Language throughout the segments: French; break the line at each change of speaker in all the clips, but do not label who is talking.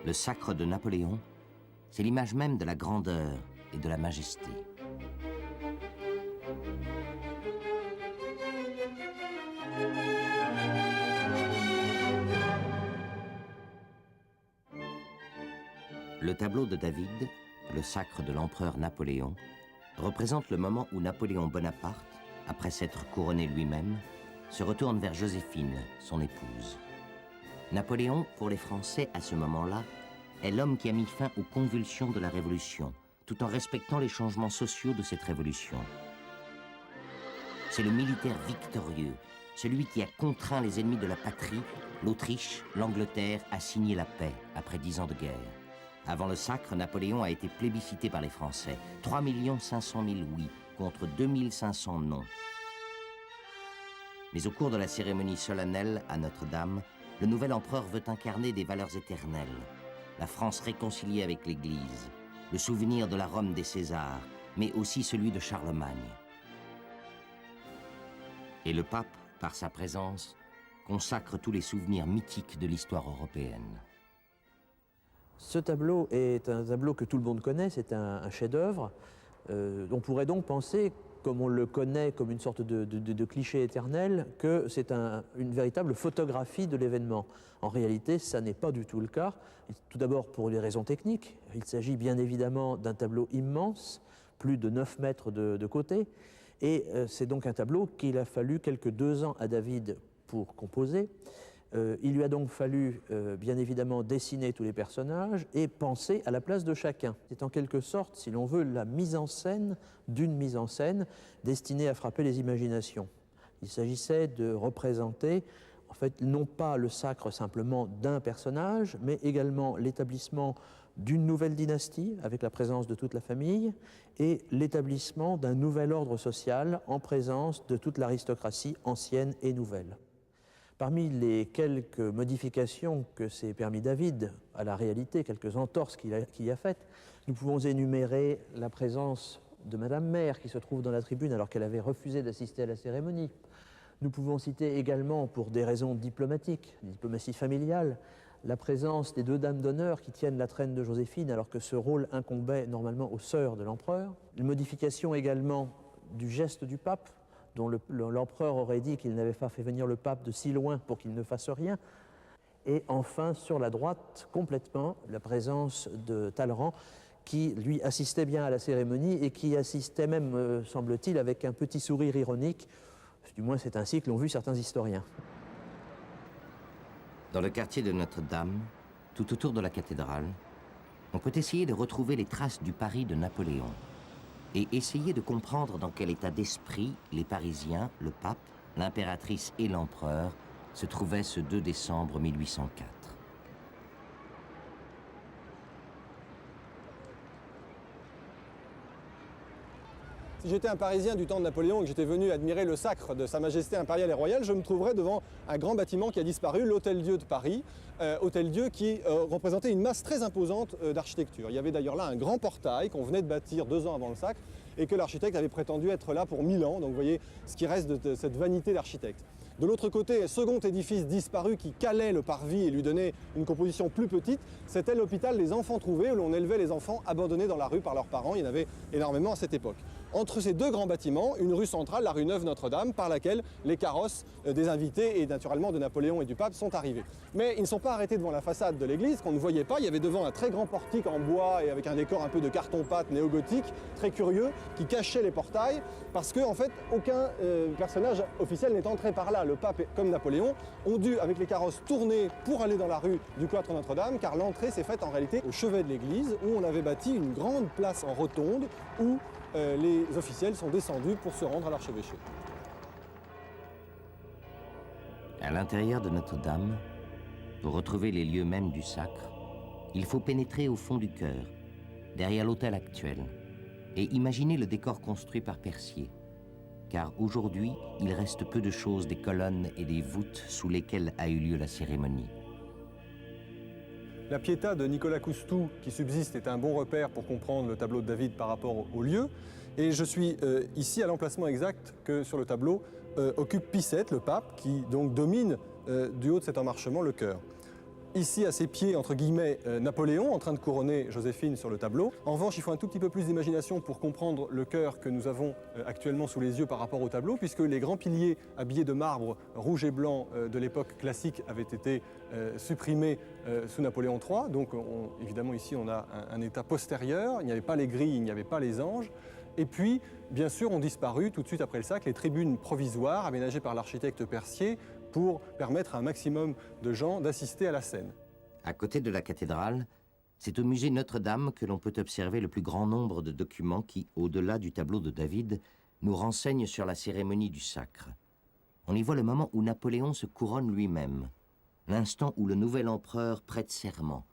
Le sacre de Napoléon, c'est l'image même de la grandeur et de la majesté. Le tableau de David, le sacre de l'empereur Napoléon, représente le moment où Napoléon Bonaparte, après s'être couronné lui-même, se retourne vers Joséphine, son épouse. Napoléon, pour les Français à ce moment-là, est l'homme qui a mis fin aux convulsions de la Révolution, tout en respectant les changements sociaux de cette Révolution. C'est le militaire victorieux, celui qui a contraint les ennemis de la patrie, l'Autriche, l'Angleterre, à signer la paix après 10 ans de guerre. Avant le sacre, Napoléon a été plébiscité par les Français. 3 500 000 oui, contre 2 500 non. Mais au cours de la cérémonie solennelle à Notre-Dame, le nouvel empereur veut incarner des valeurs éternelles. La France réconciliée avec l'Église, le souvenir de la Rome des Césars, mais aussi celui de Charlemagne. Et le pape, par sa présence, consacre tous les souvenirs mythiques de l'histoire européenne.
Ce tableau est un tableau que tout le monde connaît, c'est un chef-d'œuvre. On pourrait donc penser, comme on le connaît comme une sorte de cliché éternel, que c'est une véritable photographie de l'événement. En réalité, ça n'est pas du tout le cas. Tout d'abord pour des raisons techniques. Il s'agit bien évidemment d'un tableau immense, plus de 9 mètres de côté. Et c'est donc un tableau qu'il a fallu quelques 2 ans à David pour composer. Il lui a donc fallu, bien évidemment, dessiner tous les personnages et penser à la place de chacun. C'est en quelque sorte, si l'on veut, la mise en scène d'une mise en scène destinée à frapper les imaginations. Il s'agissait de représenter, en fait, non pas le sacre simplement d'un personnage, mais également l'établissement d'une nouvelle dynastie, avec la présence de toute la famille, et l'établissement d'un nouvel ordre social en présence de toute l'aristocratie ancienne et nouvelle. Parmi les quelques modifications que s'est permis David à la réalité, quelques entorses qu'il y a faites, nous pouvons énumérer la présence de Madame Mère qui se trouve dans la tribune alors qu'elle avait refusé d'assister à la cérémonie. Nous pouvons citer également, pour des raisons diplomatiques, diplomatie familiale, la présence des 2 dames d'honneur qui tiennent la traîne de Joséphine alors que ce rôle incombait normalement aux sœurs de l'empereur. Une modification également du geste du pape, dont l'empereur aurait dit qu'il n'avait pas fait venir le pape de si loin pour qu'il ne fasse rien. Et enfin, sur la droite, complètement, la présence de Talleyrand, qui, lui, assistait bien à la cérémonie et qui assistait même, semble-t-il, avec un petit sourire ironique. Du moins, c'est ainsi que l'ont vu certains historiens.
Dans le quartier de Notre-Dame, tout autour de la cathédrale, on peut essayer de retrouver les traces du Paris de Napoléon et essayer de comprendre dans quel état d'esprit les Parisiens, le pape, l'impératrice et l'empereur se trouvaient ce 2 décembre 1804.
Si j'étais un Parisien du temps de Napoléon et que j'étais venu admirer le sacre de Sa Majesté impériale et royale, je me trouverais devant un grand bâtiment qui a disparu, l'Hôtel-Dieu de Paris, Hôtel-Dieu qui représentait une masse très imposante d'architecture. Il y avait d'ailleurs là un grand portail qu'on venait de bâtir 2 ans avant le sacre et que l'architecte avait prétendu être là pour 1000 ans, donc vous voyez ce qui reste de cette vanité d'architecte. De l'autre côté, un second édifice disparu qui calait le parvis et lui donnait une composition plus petite, c'était l'hôpital des enfants trouvés où l'on élevait les enfants abandonnés dans la rue par leurs parents. Il y en avait énormément à cette époque. Entre ces 2 grands bâtiments, une rue centrale, la rue Neuve-Notre-Dame, par laquelle les carrosses des invités et naturellement de Napoléon et du pape sont arrivés. Mais ils ne sont pas arrêtés devant la façade de l'église qu'on ne voyait pas. Il y avait devant un très grand portique en bois et avec un décor un peu de carton-pâte néo-gothique, très curieux, qui cachait les portails parce que, en fait, aucun personnage officiel n'est entré par là. Le pape, comme Napoléon, ont dû, avec les carrosses, tourner pour aller dans la rue du cloître Notre-Dame, car l'entrée s'est faite en réalité au chevet de l'église, où on avait bâti une grande place en rotonde, où les officiels sont descendus pour se rendre à l'archevêché.
À l'intérieur de Notre-Dame, pour retrouver les lieux mêmes du sacre, il faut pénétrer au fond du chœur, derrière l'autel actuel, et imaginer le décor construit par Percier. Car aujourd'hui, il reste peu de choses des colonnes et des voûtes sous lesquelles a eu lieu la cérémonie.
La Pietà de Nicolas Coustou qui subsiste est un bon repère pour comprendre le tableau de David par rapport au lieu. Et je suis ici à l'emplacement exact que sur le tableau occupe Pie VII, le pape, qui donc domine du haut de cet emmarchement le chœur. ici à ses pieds, entre guillemets, Napoléon en train de couronner Joséphine sur le tableau. En revanche, il faut un tout petit peu plus d'imagination pour comprendre le chœur que nous avons actuellement sous les yeux par rapport au tableau, puisque les grands piliers habillés de marbre rouge et blanc de l'époque classique avaient été supprimés sous Napoléon III. Donc évidemment ici on a un état postérieur, il n'y avait pas les grilles, il n'y avait pas les anges. Et puis, bien sûr, ont disparu tout de suite après le Sacre les tribunes provisoires aménagées par l'architecte Percier pour permettre à un maximum de gens d'assister à la scène.
À côté de la cathédrale, c'est au musée Notre-Dame que l'on peut observer le plus grand nombre de documents qui, au-delà du tableau de David, nous renseignent sur la cérémonie du sacre. On y voit le moment où Napoléon se couronne lui-même, l'instant où le nouvel empereur prête serment,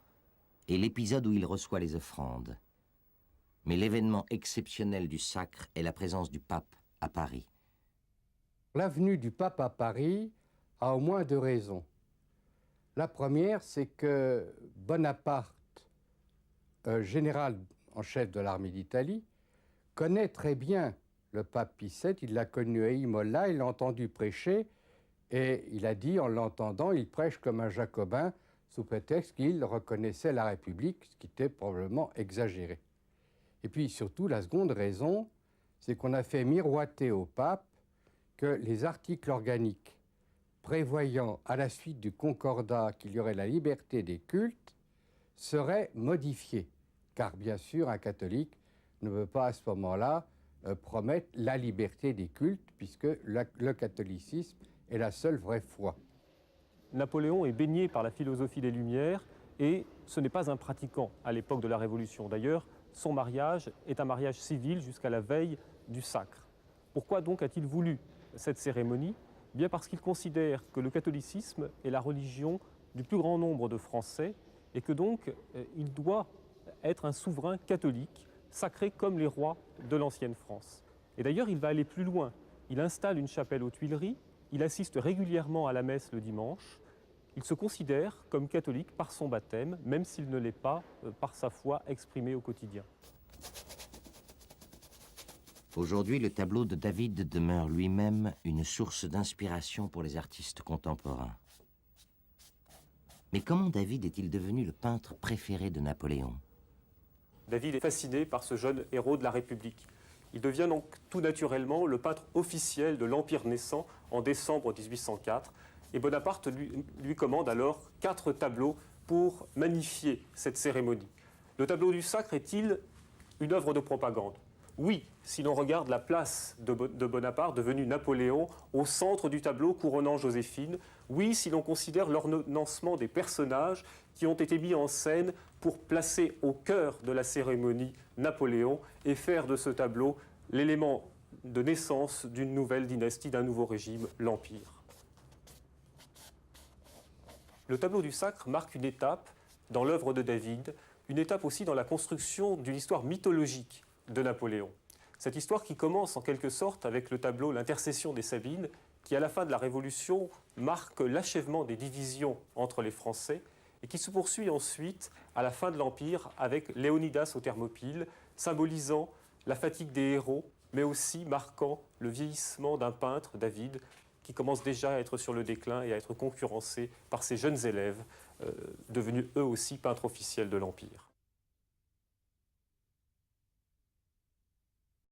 et l'épisode où il reçoit les offrandes. Mais l'événement exceptionnel du sacre est la présence du pape à Paris.
La venue du pape à Paris a au moins deux raisons. La première, c'est que Bonaparte, général en chef de l'armée d'Italie, connaît très bien le pape Pie VII. Il l'a connu à Imola, il l'a entendu prêcher, et il a dit, en l'entendant, il prêche comme un jacobin, sous prétexte qu'il reconnaissait la République, ce qui était probablement exagéré. Et puis surtout, la seconde raison, c'est qu'on a fait miroiter au pape que les articles organiques prévoyant à la suite du concordat qu'il y aurait la liberté des cultes seraient modifiés. Car bien sûr, un catholique ne peut pas à ce moment-là promettre la liberté des cultes, puisque le catholicisme est la seule vraie foi.
Napoléon est baigné par la philosophie des Lumières et ce n'est pas un pratiquant à l'époque de la Révolution. D'ailleurs, son mariage est un mariage civil jusqu'à la veille du sacre. Pourquoi donc a-t-il voulu cette cérémonie ? Bien parce qu'il considère que le catholicisme est la religion du plus grand nombre de Français et que donc il doit être un souverain catholique, sacré comme les rois de l'ancienne France. Et d'ailleurs, il va aller plus loin. Il installe une chapelle aux Tuileries, il assiste régulièrement à la messe le dimanche. Il se considère comme catholique par son baptême, même s'il ne l'est pas par sa foi exprimée au quotidien.
Aujourd'hui, le tableau de David demeure lui-même une source d'inspiration pour les artistes contemporains. Mais comment David est-il devenu le peintre préféré de Napoléon ?
David est fasciné par ce jeune héros de la République. Il devient donc tout naturellement le peintre officiel de l'Empire naissant en décembre 1804. Et Bonaparte lui commande alors 4 tableaux pour magnifier cette cérémonie. Le tableau du sacre est-il une œuvre de propagande ? Oui, si l'on regarde la place de Bonaparte, devenu Napoléon, au centre du tableau couronnant Joséphine. Oui, si l'on considère l'ordonnancement des personnages qui ont été mis en scène pour placer au cœur de la cérémonie Napoléon et faire de ce tableau l'élément de naissance d'une nouvelle dynastie, d'un nouveau régime, l'Empire. Le tableau du sacre marque une étape dans l'œuvre de David, une étape aussi dans la construction d'une histoire mythologique de Napoléon. Cette histoire qui commence en quelque sorte avec le tableau L'Intercession des Sabines, qui à la fin de la Révolution marque l'achèvement des divisions entre les Français et qui se poursuit ensuite à la fin de l'Empire avec Léonidas aux Thermopyles, symbolisant la fatigue des héros, mais aussi marquant le vieillissement d'un peintre, David, qui commence déjà à être sur le déclin et à être concurrencé par ses jeunes élèves, devenus eux aussi peintres officiels de l'Empire.